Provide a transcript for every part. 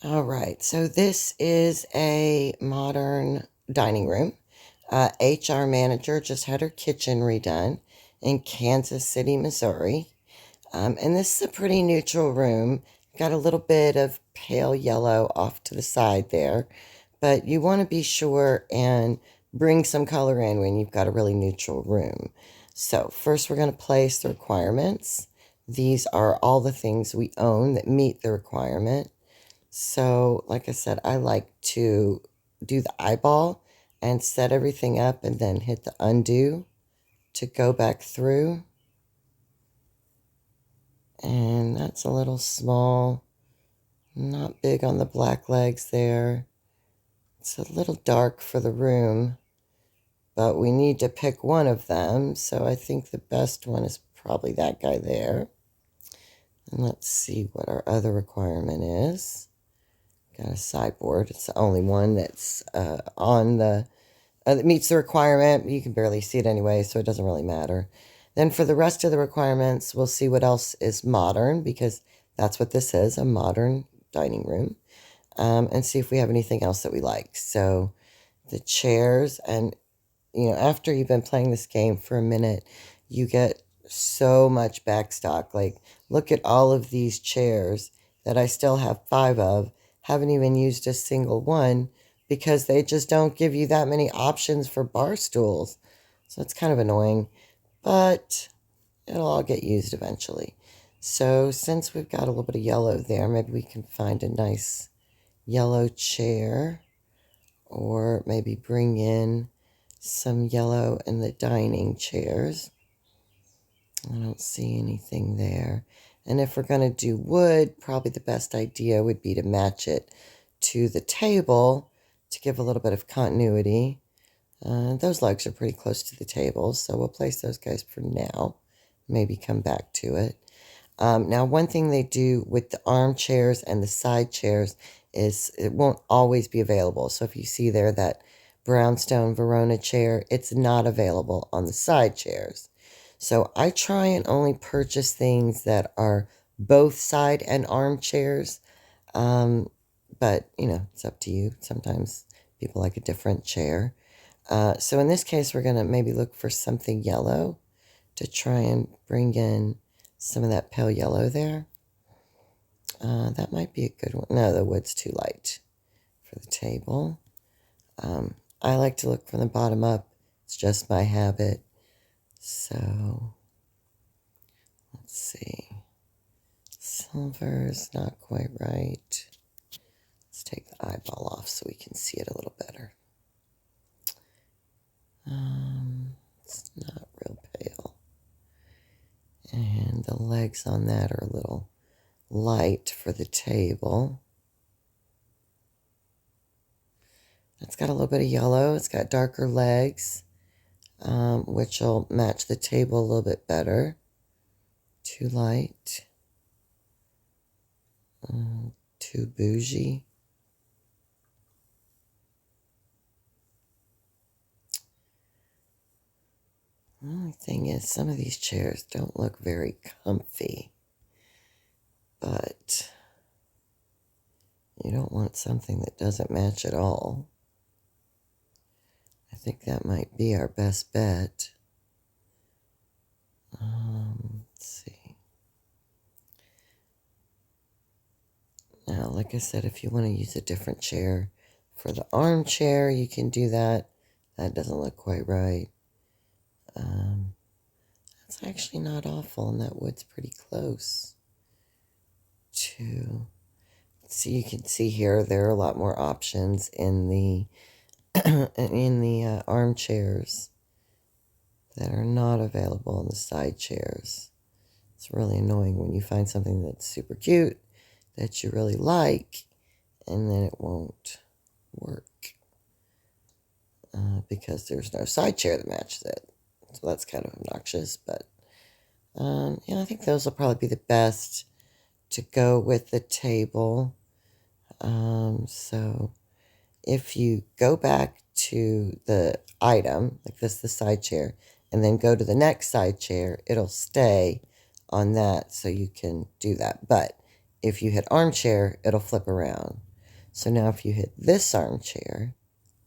All right, so this is a modern dining room. HR manager just had her kitchen redone in Kansas City, Missouri. And this is a pretty neutral room. Got a little bit of pale yellow off to the side there, but you want to be sure and bring some color in when you've got a really neutral room. So first we're going to place the requirements. These are all the things we own that meet the requirement. So, like I said, I like to do the eyeball and set everything up and then hit the undo to go back through. And that's a little small, not big on the black legs there. It's a little dark for the room, but we need to pick one of them. So I think the best one is probably that guy there. And let's see what our other requirement is. Got a sideboard. It's the only one that's on the that meets the requirement. You can barely see it anyway, so it doesn't really matter. Then for the rest of the requirements, we'll see what else is modern, because that's what this is, a modern dining room, and see if we have anything else that we like. So the chairs, and after you've been playing this game for a minute, you get so much backstock. Like, look at all of these chairs that I still have 5 of, haven't even used a single one, because they just don't give you that many options for bar stools. So it's kind of annoying, but it'll all get used eventually. So since we've got a little bit of yellow there, maybe we can find a nice yellow chair, or maybe bring in some yellow in the dining chairs. I don't see anything there. And if we're going to do wood, probably the best idea would be to match it to the table to give a little bit of continuity. Those legs are pretty close to the table, so we'll place those guys for now. Maybe come back to it. Now, one thing they do with the armchairs and the side chairs is it won't always be available. So if you see there that brownstone Verona chair, it's not available on the side chairs. So I try and only purchase things that are both side and arm chairs. But, it's up to you. Sometimes people like a different chair. So in this case, we're going to maybe look for something yellow to try and bring in some of that pale yellow there. That might be a good one. No, the wood's too light for the table. I like to look from the bottom up. It's just my habit. So, let's see. Silver's not quite right. Let's take the eyeball off so we can see it a little better. It's not real pale. And the legs on that are a little light for the table. It's got a little bit of yellow. It's got darker legs, which will match the table a little bit better. Too light. Too bougie. The only thing is, some of these chairs don't look very comfy, but you don't want something that doesn't match at all. I think that might be our best bet. Let's see. Now, like I said, if you want to use a different chair for the armchair, you can do that. That doesn't look quite right. That's actually not awful, and that wood's pretty close to... So you can see here, there are a lot more options in the armchairs that are not available in the side chairs. It's really annoying when you find something that's super cute that you really like, and then it won't work because there's no side chair that matches it. So that's kind of obnoxious, but I think those will probably be the best to go with the table. So if you go back to the item, like this, the side chair, and then go to the next side chair, it'll stay on that, so you can do that. But if you hit armchair, it'll flip around. So now if you hit this armchair,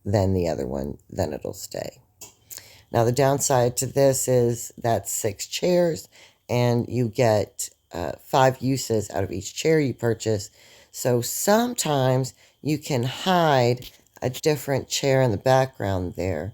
then the other one, then it'll stay. Now the downside to this is that's 6 chairs, and you get 5 uses out of each chair you purchase. So sometimes you can hide a different chair in the background there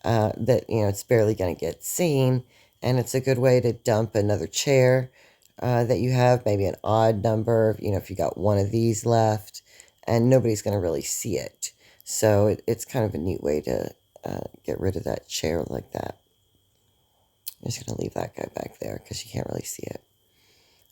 that, it's barely going to get seen. And it's a good way to dump another chair that you have, maybe an odd number, if you got one of these left, and nobody's going to really see it. So it's kind of a neat way to get rid of that chair like that. I'm just going to leave that guy back there because you can't really see it.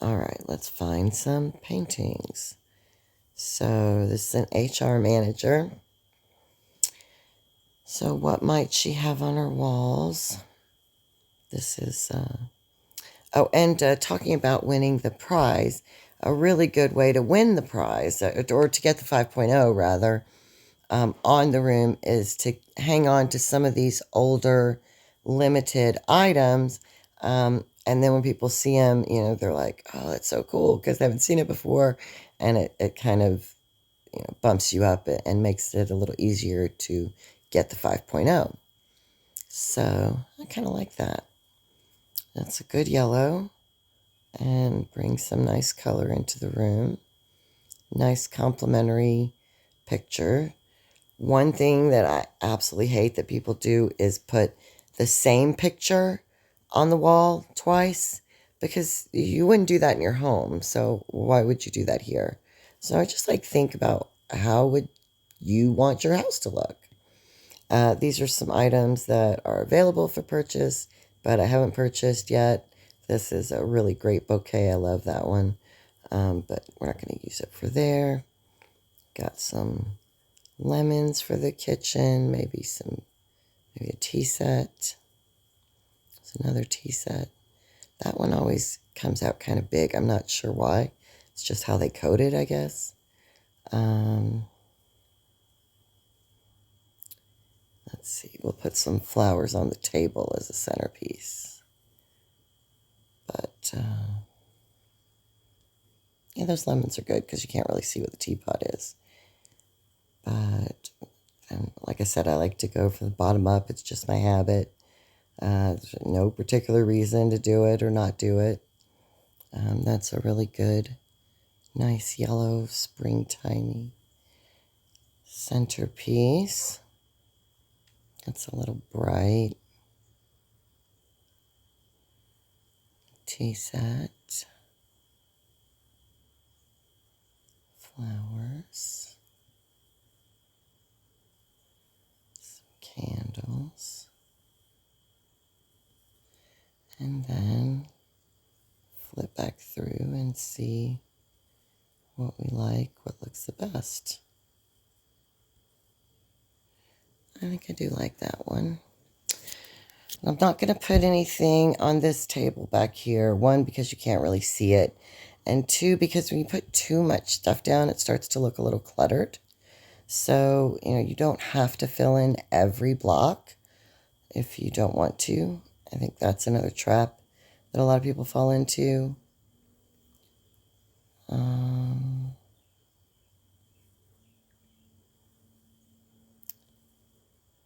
All right, let's find some paintings. So this is an HR manager. So what might she have on her walls? This is, talking about winning the prize, a really good way to win the prize, or to get the 5.0 rather, on the room is to hang on to some of these older limited items. And then when people see them, they're like, oh, that's so cool because they haven't seen it before. And it kind of, bumps you up and makes it a little easier to get the 5.0. So I kind of like that. That's a good yellow and brings some nice color into the room. Nice complementary picture. One thing that I absolutely hate that people do is put the same picture on the wall twice, because you wouldn't do that in your home. So why would you do that here? So I just think about how would you want your house to look. These are some items that are available for purchase, but I haven't purchased yet. This is a really great bouquet. I love that one. But we're not going to use it for there. Got some lemons for the kitchen, maybe a tea set. There's another tea set. That one always comes out kind of big. I'm not sure why. It's just how they coat it, I guess. Let's see. We'll put some flowers on the table as a centerpiece. But, yeah, those lemons are good because you can't really see what the teapot is. But, like I said, I like to go from the bottom up. It's just my habit. There's no particular reason to do it or not do it. That's a really good, nice yellow, springtimey centerpiece. It's a little bright. Tea set. Flowers. Some candles. And then flip back through and see what we like, what looks the best. I think I do like that one. I'm not going to put anything on this table back here. 1, because you can't really see it. And 2, because when you put too much stuff down, it starts to look a little cluttered. So, you don't have to fill in every block if you don't want to. I think that's another trap that a lot of people fall into.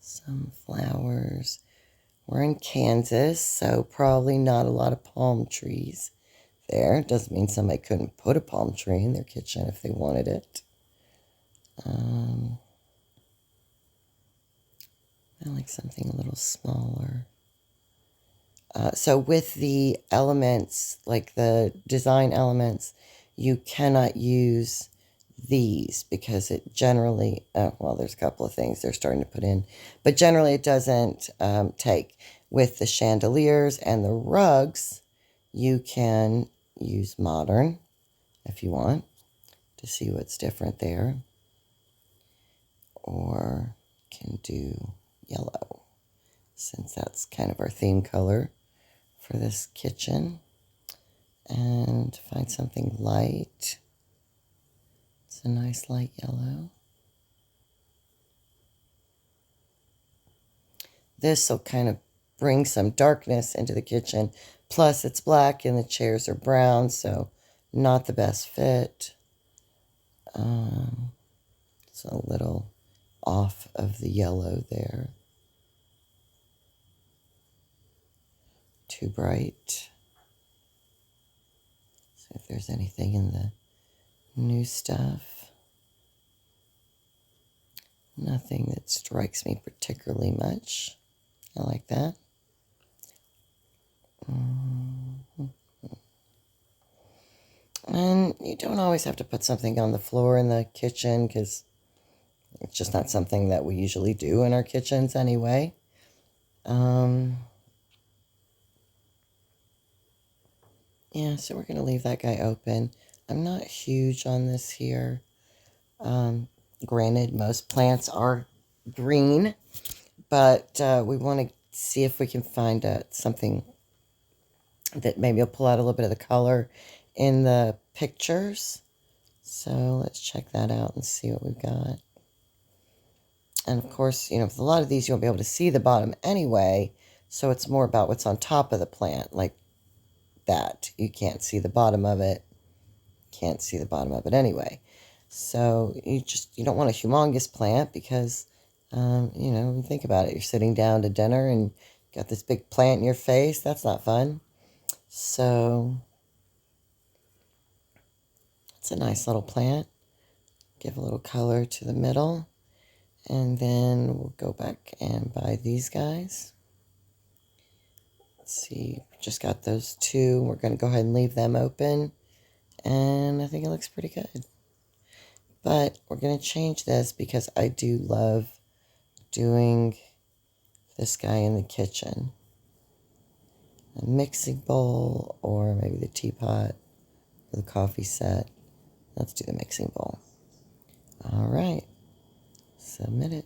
Some flowers. We're in Kansas, so probably not a lot of palm trees there. Doesn't mean somebody couldn't put a palm tree in their kitchen if they wanted it. I like something a little smaller. So with the elements, like the design elements, you cannot use these because it generally, there's a couple of things they're starting to put in, but generally it doesn't take. With the chandeliers and the rugs, you can use modern if you want to see what's different there, or can do yellow since that's kind of our theme color for this kitchen, and find something light. It's a nice light yellow. This will kind of bring some darkness into the kitchen. Plus it's black and the chairs are brown, so not the best fit. It's a little off of the yellow there. Too bright. See if there's anything in the new stuff. Nothing that strikes me particularly much. I like that. And you don't always have to put something on the floor in the kitchen because it's just not something that we usually do in our kitchens anyway. Yeah, so we're going to leave that guy open. I'm not huge on this here. Granted, most plants are green, but we want to see if we can find something that maybe will pull out a little bit of the color in the pictures. So let's check that out and see what we've got. And of course, with a lot of these, you won't be able to see the bottom anyway. So it's more about what's on top of the plant, like that. You can't see the bottom of it. Can't see the bottom of it anyway. So you don't want a humongous plant because, think about it. You're sitting down to dinner and got this big plant in your face. That's not fun. So it's a nice little plant. Give a little color to the middle. And then we'll go back and buy these guys. Let's see, just got those two. We're going to go ahead and leave them open. And I think it looks pretty good. But we're going to change this because I do love doing this guy in the kitchen. A mixing bowl or maybe the teapot or the coffee set. Let's do the mixing bowl. All right. Submit it.